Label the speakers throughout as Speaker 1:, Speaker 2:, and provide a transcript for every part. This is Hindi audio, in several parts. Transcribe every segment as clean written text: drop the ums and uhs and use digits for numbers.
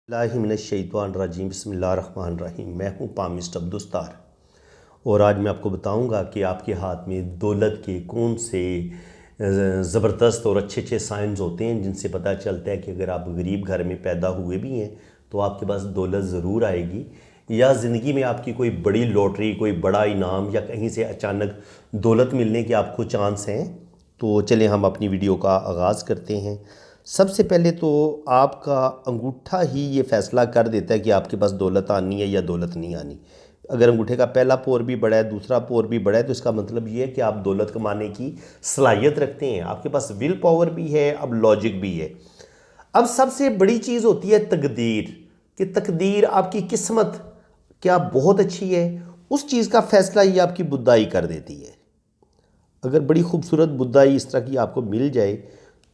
Speaker 1: बिस्मिल्लाहिर्रहमानिर्रहीम बिस्मिल्लाहिर्रहमानिर्रहीम। मैं हूँ पामिस्ट अब्दुस्तार और आज मैं आपको बताऊँगा कि आपके हाथ में दौलत के कौन से ज़बरदस्त और अच्छे अच्छे साइंस होते हैं जिनसे पता चलता है कि अगर आप गरीब घर में पैदा हुए भी हैं तो आपके पास दौलत ज़रूर आएगी, या ज़िंदगी में आपकी कोई बड़ी लॉटरी, कोई बड़ा इनाम या कहीं से अचानक दौलत मिलने के आपको चांस हैं। तो चलें हम अपनी वीडियो का आगाज़ करते हैं। सबसे पहले तो आपका अंगूठा ही ये फ़ैसला कर देता है कि आपके पास दौलत आनी है या दौलत नहीं आनी। अगर अंगूठे का पहला पोर भी बड़ा है, दूसरा पोर भी बड़ा है, तो इसका मतलब ये है कि आप दौलत कमाने की सलाहियत रखते हैं, आपके पास विल पावर भी है, अब लॉजिक भी है। अब सबसे बड़ी चीज़ होती है तकदीर, कि तकदीर आपकी किस्मत क्या बहुत अच्छी है, उस चीज़ का फ़ैसला ये आपकी बुद्धाई कर देती है। अगर बड़ी खूबसूरत बुद्धाई इस तरह की आपको मिल जाए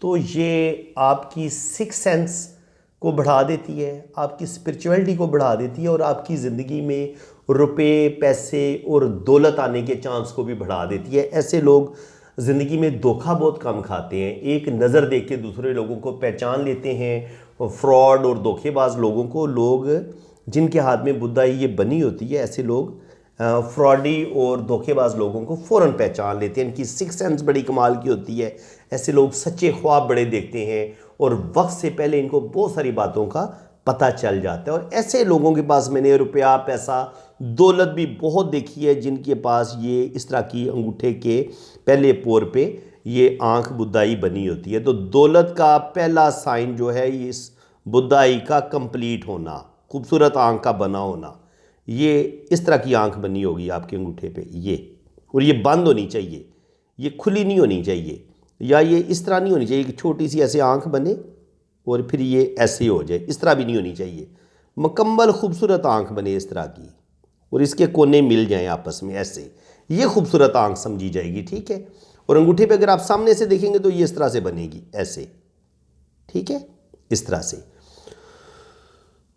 Speaker 1: तो ये आपकी सिक्स सेंस को बढ़ा देती है, आपकी स्पिरिचुअलिटी को बढ़ा देती है और आपकी ज़िंदगी में रुपए, पैसे और दौलत आने के चांस को भी बढ़ा देती है। ऐसे लोग ज़िंदगी में धोखा बहुत कम खाते हैं, एक नज़र देख के दूसरे लोगों को पहचान लेते हैं। फ्रॉड और धोखेबाज लोगों को, लोग जिनके हाथ में बुद्धाई ये बनी होती है, ऐसे लोग फ्रॉडी और धोखेबाज लोगों को फ़ौरन पहचान लेते हैं। इनकी सिक्स सेंस बड़ी कमाल की होती है। ऐसे लोग सच्चे ख्वाब बड़े देखते हैं और वक्त से पहले इनको बहुत सारी बातों का पता चल जाता है। और ऐसे लोगों के पास मैंने रुपया, पैसा, दौलत भी बहुत देखी है जिनके पास ये इस तरह की अंगूठे के पहले पोर पे ये आंख बुद्धाई बनी होती है। तो दौलत का पहला साइन जो है इस बुद्धाई का कंप्लीट होना, खूबसूरत आंख का बना होना। ये इस तरह की आंख बनी होगी आपके अंगूठे पे ये, और ये बंद होनी चाहिए, ये खुली नहीं होनी चाहिए, या ये इस तरह नहीं होनी चाहिए कि छोटी सी ऐसे आंख बने और फिर ये ऐसे हो जाए, इस तरह भी नहीं होनी चाहिए। मुकम्मल खूबसूरत आंख बने इस तरह की और इसके कोने मिल जाएं आपस में ऐसे, ये खूबसूरत आंख समझी जाएगी, ठीक है। और अंगूठे पे अगर आप सामने से देखेंगे तो ये इस तरह से बनेगी ऐसे, ठीक है, इस तरह से।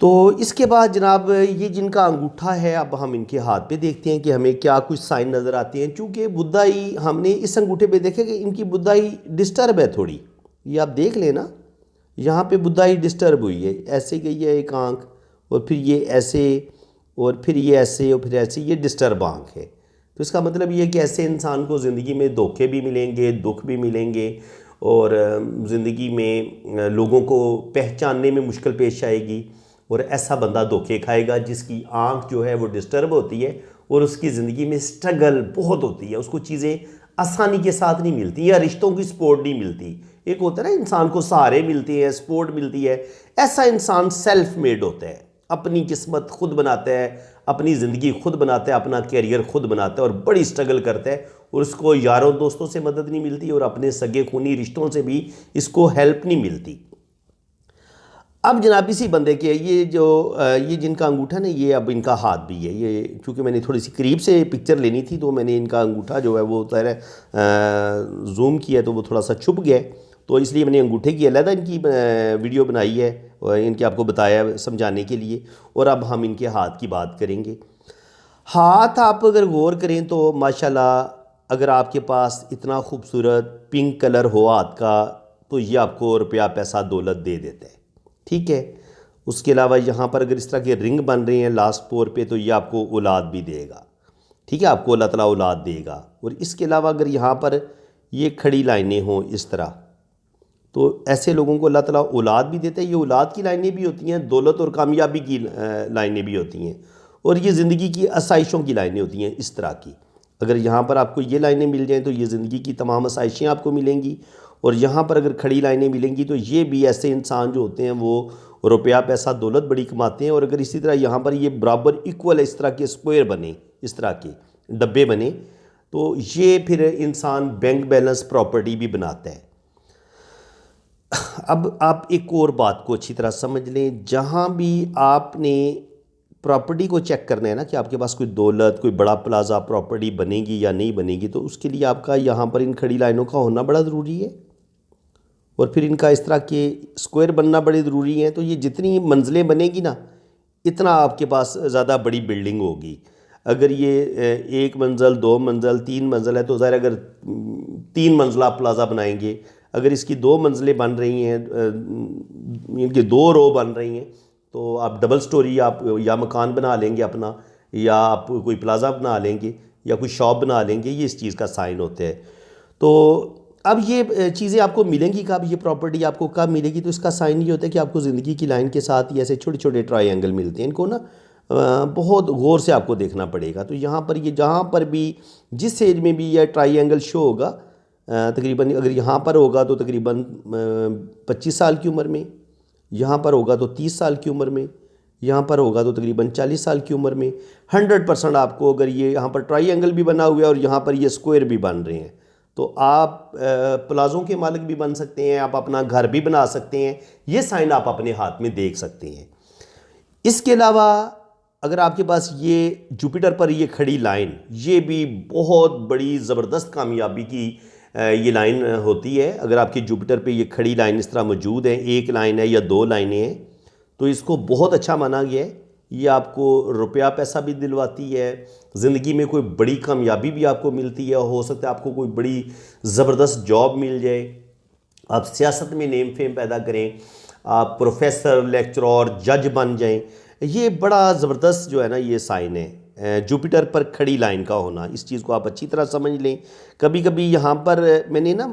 Speaker 1: तो इसके बाद जनाब ये जिनका अंगूठा है, अब हम इनके हाथ पे देखते हैं कि हमें क्या कुछ साइन नज़र आते हैं। चूँकि बुद्धाई हमने इस अंगूठे पे देखे कि इनकी बुद्धाई डिस्टर्ब है थोड़ी, ये आप देख लेना, यहाँ पे बुद्धाई डिस्टर्ब हुई है, ऐसे गई है एक आँख और फिर ये ऐसे और फिर ये ऐसे और फिर ऐसे, ये डिस्टर्ब आँख है। तो इसका मतलब ये है कि ऐसे इंसान को ज़िंदगी में धोखे भी मिलेंगे, दुख भी मिलेंगे और ज़िंदगी में लोगों को पहचानने में मुश्किल पेश आएगी। और ऐसा बंदा धोखे खाएगा जिसकी आंख जो है वो डिस्टर्ब होती है और उसकी ज़िंदगी में स्ट्रगल बहुत होती है, उसको चीज़ें आसानी के साथ नहीं मिलती या रिश्तों की सपोर्ट नहीं मिलती। एक होता है ना, इंसान को सहारे मिलते हैं, सपोर्ट मिलती है, ऐसा इंसान सेल्फ मेड होता है, अपनी किस्मत खुद बनाता है, अपनी ज़िंदगी खुद बनाता है, अपना कैरियर खुद बनाता है और बड़ी स्ट्रगल करता है और उसको यारों दोस्तों से मदद नहीं मिलती और अपने सगे खूनी रिश्तों से भी इसको हेल्प नहीं मिलती। अब जनाब इसी बंदे के ये जो ये जिनका अंगूठा ना, ये अब इनका हाथ भी है, ये चूँकि मैंने थोड़ी सी करीब से पिक्चर लेनी थी तो मैंने इनका अंगूठा जो है वो ज़रा जूम किया तो वो थोड़ा सा छुप गया, तो इसलिए मैंने अंगूठे की अलग इनकी वीडियो बनाई है और इनके आपको बताया समझाने के लिए। और अब हम इनके हाथ की बात करेंगे। हाथ आप अगर गौर करें तो माशाल्लाह, अगर आपके पास इतना खूबसूरत पिंक कलर हो हाथ का तो ये आपको रुपया, पैसा, दौलत दे देता है, ठीक है। उसके अलावा यहाँ पर अगर इस तरह के रिंग बन रहे हैं लास्ट पोर पे तो ये आपको औलाद भी देगा, ठीक है, आपको अल्लाह ताला औलाद देगा। और इसके अलावा अगर यहाँ पर ये खड़ी लाइनें हों इस तरह, तो ऐसे लोगों को अल्लाह ताला औलाद भी देता है। ये औलाद की लाइनें भी होती हैं, दौलत और कामयाबी की लाइनें भी होती हैं, और ये ज़िंदगी की आसाइशों की लाइनें होती हैं इस तरह की। अगर यहाँ पर आपको ये लाइनें मिल जाएँ तो ये ज़िंदगी की तमाम आसाइशें आपको मिलेंगी, और यहाँ पर अगर खड़ी लाइनें मिलेंगी तो ये भी ऐसे इंसान जो होते हैं वो रुपया, पैसा, दौलत बड़ी कमाते हैं। और अगर इसी तरह यहाँ पर ये बराबर इक्वल इस तरह के स्क्वायर बने, इस तरह के डब्बे बने, तो ये फिर इंसान बैंक बैलेंस प्रॉपर्टी भी बनाता है। अब आप एक और बात को अच्छी तरह समझ लें, जहाँ भी आपने प्रॉपर्टी को चेक करना है ना कि आपके पास कोई दौलत, कोई बड़ा प्लाजा प्रॉपर्टी बनेगी या नहीं बनेगी, तो उसके लिए आपका यहाँ पर इन खड़ी लाइनों का होना बड़ा ज़रूरी है और फिर इनका इस तरह के स्क्वायर बनना बड़े ज़रूरी है। तो ये जितनी मंजिलें बनेगी ना, इतना आपके पास ज़्यादा बड़ी बिल्डिंग होगी। अगर ये एक मंजिल, दो मंजिल, तीन मंजिल है तो ज़ाहिर अगर तीन मंजिला प्लाजा बनाएंगे, अगर इसकी दो मंजिलें बन रही हैं, इनकी दो रो बन रही हैं, तो आप डबल स्टोरी आप या मकान बना लेंगे अपना, या आप कोई प्लाज़ा बना लेंगे, या कोई शॉप बना लेंगे, ये इस चीज़ का साइन होता है। तो अब ये चीज़ें आपको मिलेंगी कब, ये प्रॉपर्टी आपको कब मिलेगी? तो इसका साइन ये होता है कि आपको ज़िंदगी की लाइन के साथ ही ऐसे छोटे छोटे ट्रायंगल मिलते हैं। इनको ना बहुत गौर से आपको देखना पड़ेगा। तो यहाँ पर ये जहाँ पर भी जिस एज में भी यह ट्रायंगल शो होगा, तकरीबन अगर यहाँ पर होगा तो तकरीबन 25 साल की उम्र में, यहाँ पर होगा तो 30 साल की उम्र में, यहाँ पर होगा तो तकरीबन 40 साल की उम्र में 100% आपको, अगर ये यहाँ पर ट्रायंगल भी बना हुआ है और यहाँ पर ये स्क्वायर भी बन रहे हैं, तो आप प्लाज़ों के मालिक भी बन सकते हैं, आप अपना घर भी बना सकते हैं। ये साइन आप अपने हाथ में देख सकते हैं। इसके अलावा अगर आपके पास ये जुपिटर पर ये खड़ी लाइन, ये भी बहुत बड़ी ज़बरदस्त कामयाबी की ये लाइन होती है। अगर आपके जुपिटर पे ये खड़ी लाइन इस तरह मौजूद है, एक लाइन है या दो लाइनें हैं, तो इसको बहुत अच्छा माना गया है। ये आपको रुपया पैसा भी दिलवाती है, ज़िंदगी में कोई बड़ी कामयाबी भी आपको मिलती है। हो सकता है आपको कोई बड़ी ज़बरदस्त जॉब मिल जाए, आप सियासत में नेम फेम पैदा करें, आप प्रोफेसर, लेक्चरर, जज बन जाएं। ये बड़ा ज़बरदस्त जो है ना ये साइन है जुपिटर पर खड़ी लाइन का होना। इस चीज़ को आप अच्छी तरह समझ लें। कभी कभी यहाँ पर मैंने ना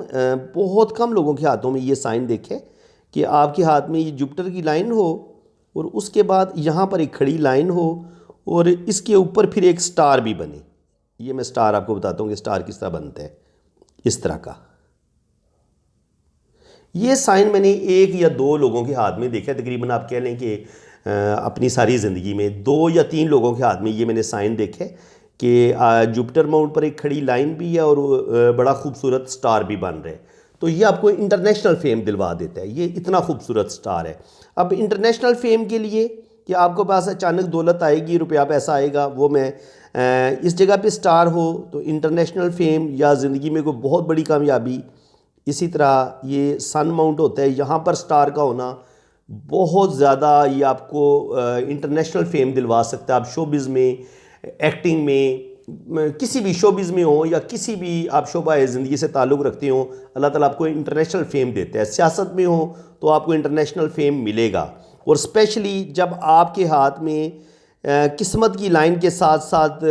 Speaker 1: बहुत कम लोगों के हाथों में ये साइन देखे कि आपके हाथ में ये जुपिटर की लाइन हो और उसके बाद यहाँ पर एक खड़ी लाइन हो और इसके ऊपर फिर एक स्टार भी बने। ये मैं स्टार आपको बताता हूँ कि स्टार किस तरह बनता है, इस तरह का। ये साइन मैंने एक या दो लोगों के हाथ में देखा है। तकरीबन आप कह लें कि अपनी सारी ज़िंदगी में 2 या 3 लोगों के हाथ में ये मैंने साइन देखे कि जुपिटर माउंट पर एक खड़ी लाइन भी है और बड़ा खूबसूरत स्टार भी बन रहा है। तो ये आपको इंटरनेशनल फेम दिलवा देता है, ये इतना खूबसूरत स्टार है। अब इंटरनेशनल फेम के लिए कि आपके पास अचानक दौलत आएगी, रुपया पैसा आएगा, वो मैं इस जगह पे स्टार हो तो इंटरनेशनल फेम या ज़िंदगी में कोई बहुत बड़ी कामयाबी। इसी तरह ये सन माउंट होता है, यहाँ पर स्टार का होना बहुत ज़्यादा ये आपको इंटरनेशनल फेम दिलवा सकता है। आप शोबिज़ में, एक्टिंग में, किसी भी शोबिज़ में हो या किसी भी आप शोबा ज़िंदगी से ताल्लुक़ रखते हो, अल्लाह ताला आपको इंटरनेशनल फेम देता है। सियासत में हो तो आपको इंटरनेशनल फेम मिलेगा। और स्पेशली जब आपके हाथ में किस्मत की लाइन के साथ साथ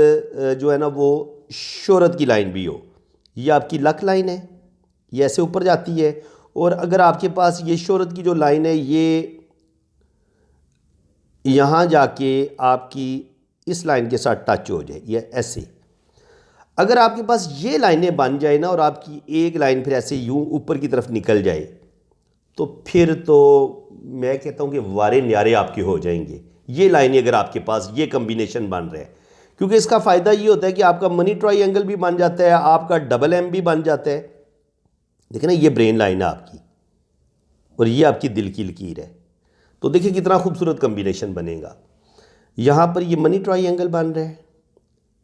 Speaker 1: जो है ना वो शोहरत की लाइन भी हो। ये आपकी लक लाइन है, ये ऐसे ऊपर जाती है। और अगर आपके पास ये शोहरत की जो लाइन है ये यहाँ जाके आपकी इस लाइन के साथ टच हो जाए, ये ऐसे, अगर आपके पास ये लाइनें बन जाए ना और आपकी एक लाइन फिर ऐसे यूं ऊपर की तरफ निकल जाए, तो फिर तो मैं कहता हूँ कि वारे न्यारे आपके हो जाएंगे। ये लाइनें अगर आपके पास ये कम्बिनेशन बन रहा है, क्योंकि इसका फ़ायदा ये होता है कि आपका मनी ट्रायंगल भी बन जाता है, आपका डबल एम भी बन जाता है। देखिए ना, ये ब्रेन लाइन है आपकी और ये आपकी दिल की लकीर है। तो देखिए कितना खूबसूरत कम्बिनेशन बनेगा। यहाँ पर ये मनी ट्रायंगल बन रहा है,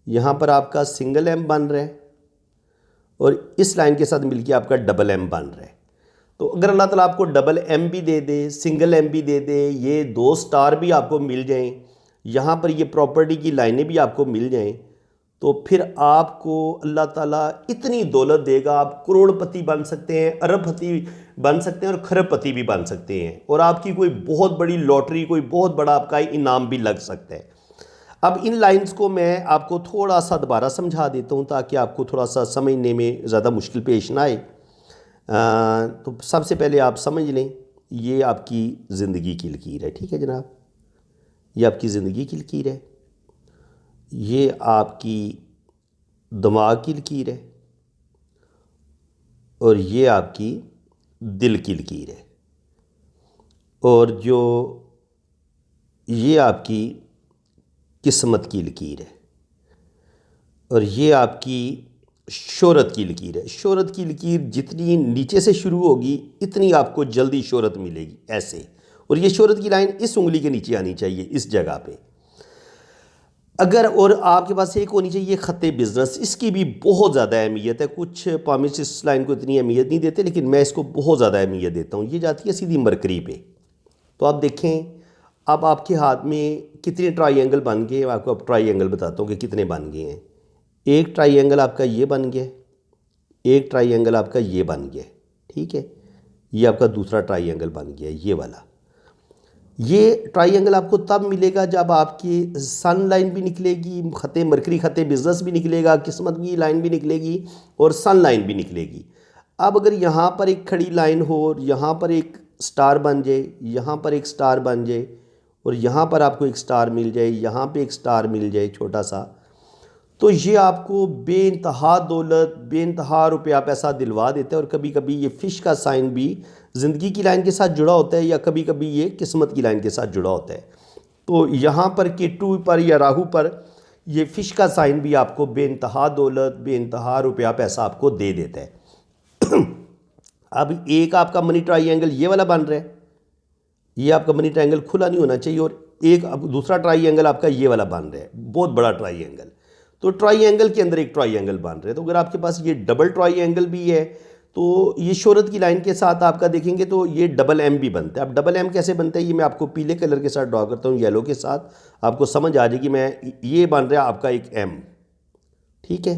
Speaker 1: यहाँ पर आपका सिंगल एम बन रहा है और इस लाइन के साथ मिलके आपका डबल एम बन रहा है। तो अगर अल्लाह ताला आपको डबल एम भी दे दे, सिंगल एम भी दे दे, ये 2 स्टार भी आपको मिल जाएं, यहाँ पर ये प्रॉपर्टी की लाइनें भी आपको मिल जाएं, तो फिर आपको अल्लाह ताला इतनी दौलत देगा, आप करोड़पति बन सकते हैं, अरबपति बन सकते हैं और खरबपति भी बन सकते हैं। और आपकी कोई बहुत बड़ी लॉटरी, कोई बहुत बड़ा आपका इनाम भी लग सकता है। अब इन लाइंस को मैं आपको थोड़ा सा दोबारा समझा देता हूँ ताकि आपको थोड़ा सा समझने में ज़्यादा मुश्किल पेश ना आए। तो सबसे पहले आप समझ लें, ये आपकी ज़िंदगी की लकीर है, ठीक है जनाब, ये आपकी ज़िंदगी की लकीर है, ये आपकी दिमाग की लकीर है और ये आपकी दिल की लकीर है, और जो ये आपकी किस्मत की लकीर है, और ये आपकी शोहरत की लकीर है। शोहरत की लकीर जितनी नीचे से शुरू होगी इतनी आपको जल्दी शोहरत मिलेगी, ऐसे। और ये शोहरत की लाइन इस उंगली के नीचे आनी चाहिए, इस जगह पे। अगर और आपके पास एक होनी चाहिए ख़त्ते बिज़नेस, इसकी भी बहुत ज़्यादा अहमियत है। कुछ पामिस्ट इस लाइन को इतनी अहमियत नहीं देते, लेकिन मैं इसको बहुत ज़्यादा अहमियत देता हूँ। ये जाती है सीधी मरकरी पे। तो आप देखें अब आपके हाथ में कितने ट्रायंगल बन गए। आपको अब ट्रायंगल बताता हूँ कि कितने बन गए हैं। एक ट्रायंगल आपका ये बन गया, एक ट्रायंगल आपका ये बन गया, ठीक है। ये आपका दूसरा ट्रायंगल बन गया, ये वाला। ये ट्राइंगल आपको तब मिलेगा जब आपकी सन लाइन भी निकलेगी, खते मरकरी खते बिजनेस भी निकलेगा, किस्मत की लाइन भी निकलेगी और सन लाइन भी निकलेगी। अब अगर यहाँ पर एक खड़ी लाइन हो और यहाँ पर एक स्टार बन जाए, यहाँ पर एक स्टार बन जाए और यहाँ पर आपको एक स्टार मिल जाए, यहाँ पे एक स्टार मिल जाए छोटा सा, तो ये आपको बेइंतहा दौलत, बेइंतहा रुपया पैसा दिलवा देता है। और कभी कभी ये फ़िश का साइन भी ज़िंदगी की लाइन के साथ जुड़ा होता है या कभी कभी ये किस्मत की लाइन के साथ जुड़ा होता है। तो यहाँ पर केटू पर या राहु पर ये फ़िश का साइन भी आपको बेइंतहा दौलत, बेइंतहा रुपया पैसा आपको दे देता है। अब एक आपका मनी ट्राइंगल ये वाला बन रहा है, ये आपका मनी ट्राइंगल खुला नहीं होना चाहिए, और एक अब दूसरा ट्राइंगल आपका ये वाला बन रहा है, बहुत बड़ा ट्राइंगल। तो ट्राइंगल के अंदर एक ट्राइंगल बन रहा है। तो अगर आपके पास ये डबल ट्राइंगल भी है तो ये शोहरत की लाइन के साथ आपका देखेंगे तो ये डबल एम भी बनता है। अब डबल एम कैसे बनता है ये मैं आपको पीले कलर के साथ ड्रॉ करता हूँ, येलो के साथ, आपको समझ आ जाएगी। मैं ये बन रहा है आपका एक एम, ठीक है,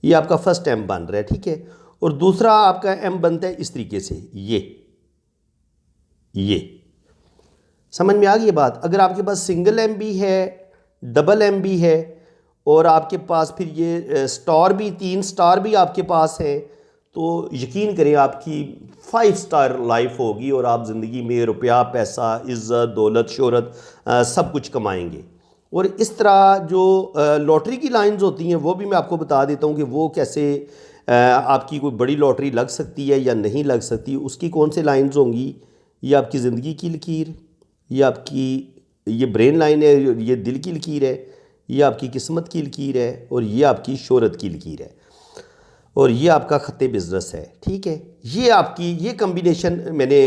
Speaker 1: ये आपका फर्स्ट एम बन रहा है, ठीक है। और दूसरा आपका एम बनता है इस तरीके से, ये समझ में आ गई बात। अगर आपके पास सिंगल एम भी है, डबल एम भी है और आपके पास फिर ये स्टार भी, 3 स्टार भी आपके पास है, तो यकीन करें आपकी 5 स्टार लाइफ होगी और आप ज़िंदगी में रुपया पैसा इज़्ज़त दौलत शोहरत सब कुछ कमाएंगे। और इस तरह जो लॉटरी की लाइंस होती हैं वो भी मैं आपको बता देता हूँ कि वो कैसे आपकी कोई बड़ी लॉटरी लग सकती है या नहीं लग सकती। उसकी कौन से लाइंस होंगी, ये आपकी ज़िंदगी की लकीर, ये आपकी ये ब्रेन लाइन है, ये दिल की लकीर है, ये आपकी किस्मत की लकीर है और ये आपकी शोहरत की लकीर है और ये आपका खत्ते बिजनेस है, ठीक है। ये आपकी ये कम्बिनेशन मैंने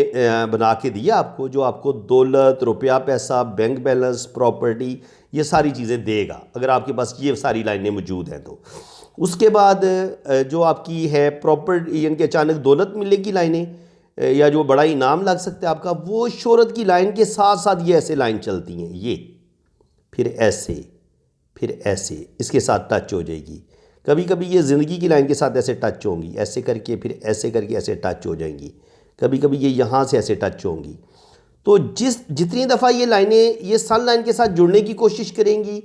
Speaker 1: बना के दिया आपको, जो आपको दौलत, रुपया पैसा, बैंक बैलेंस, प्रॉपर्टी, ये सारी चीज़ें देगा अगर आपके पास ये सारी लाइनें मौजूद हैं। तो उसके बाद जो आपकी है प्रॉपर्टी, यानी कि अचानक दौलत मिलेगी लाइनें या जो बड़ा इनाम लग सकता है आपका, वो शोहरत की लाइन के साथ साथ ये ऐसे लाइन चलती हैं, ये फिर ऐसे, फिर ऐसे इसके साथ टच हो जाएगी। कभी कभी ये ज़िंदगी की लाइन के साथ ऐसे टच होंगी, ऐसे करके फिर ऐसे करके ऐसे टच हो जाएंगी। कभी कभी ये यहाँ से ऐसे टच होंगी। तो जितनी दफ़ा ये लाइनें ये सन लाइन के साथ जुड़ने की कोशिश करेंगी,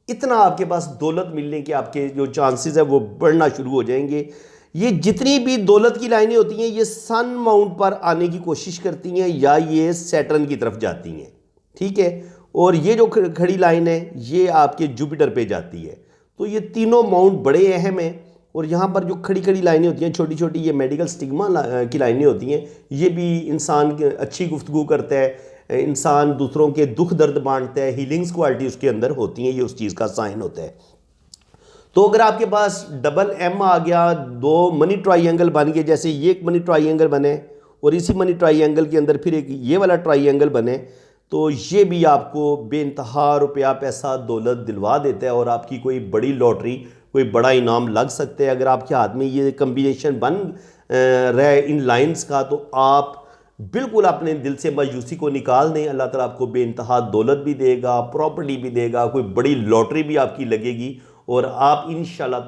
Speaker 1: इतना आपके पास दौलत मिलने के आपके जो चांसेस है वो बढ़ना शुरू हो जाएंगे। ये जितनी भी दौलत की लाइनें होती हैं ये सन माउंट पर आने की कोशिश करती हैं या ये सैटर्न की तरफ जाती हैं, ठीक है। और ये जो खड़ी लाइन है ये आपके जुपिटर पे जाती है। तो ये तीनों माउंट बड़े अहम हैं। और यहाँ पर जो खड़ी खड़ी लाइनें होती हैं छोटी छोटी, ये मेडिकल स्टिग्मा की लाइनें होती हैं। ये भी इंसान अच्छी गुफ्तगू करता है, इंसान दूसरों के दुख दर्द बांटता है, हीलिंग्स क्वालिटी उसके अंदर होती हैं, ये उस चीज़ का साइन होता है। तो अगर आपके पास डबल एम आ गया, 2 मनी ट्राइंगल बन गए, जैसे ये एक मनी ट्राइंगल बने और इसी मनी ट्राइंगल के अंदर फिर एक ये वाला ट्राइंगल बने, तो ये भी आपको बेइंतहा रुपया पैसा दौलत दिलवा देता है और आपकी कोई बड़ी लॉटरी, कोई बड़ा इनाम लग सकता है। अगर आपके हाथ में ये कम्बिनेशन बन रहे इन लाइंस का, तो आप बिल्कुल अपने दिल से मायूसी को निकाल दें। अल्लाह ताला आपको बेइंतहा दौलत भी देगा, प्रॉपर्टी भी देगा, कोई बड़ी लॉटरी भी आपकी लगेगी और आप इंशाल्लाह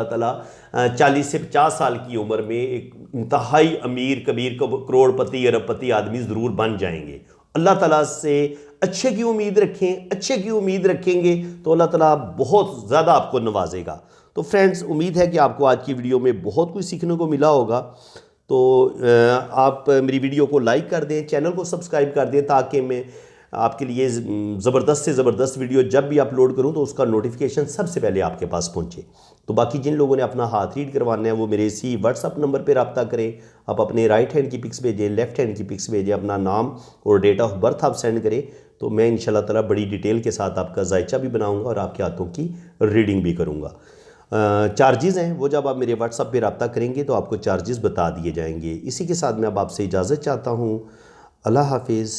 Speaker 1: ताला 40 से 50 साल की उम्र में एक इंतहाई अमीर कबीर करोड़पति अरबपति आदमी ज़रूर बन जाएंगे। अल्लाह ताला से अच्छे की उम्मीद रखें, अच्छे की उम्मीद रखेंगे तो अल्लाह ताला बहुत ज़्यादा आपको नवाजेगा। तो फ्रेंड्स, उम्मीद है कि आपको आज की वीडियो में बहुत कुछ सीखने को मिला होगा। तो आप मेरी वीडियो को लाइक कर दें, चैनल को सब्सक्राइब कर दें, ताकि मैं आपके लिए ज़बरदस्त से ज़बरदस्त वीडियो जब भी अपलोड करूं तो उसका नोटिफिकेशन सबसे पहले आपके पास पहुंचे। तो बाकी जिन लोगों ने अपना हाथ रीड करवाना है वो मेरे इसी व्हाट्सअप नंबर पर रब्ता करें। आप अपने राइट हैंड की पिक्स भेजें, लेफ़्ट हैंड की पिक्स भेजें, अपना नाम और डेट ऑफ बर्थ आप सेंड करें, तो मैं इंशाल्लाह ताला बड़ी डिटेल के साथ आपका जायचा भी बनाऊँगा और आपके हाथों की रीडिंग भी करूँगा। चार्जेज़ हैं वो जब आप मेरे व्हाट्सअप पे रब्ता करेंगे तो आपको चार्जेज़ बता दिए जाएंगे। इसी के साथ मैं अब आपसे इजाज़त चाहता हूँ। अल्लाह हाफिज़।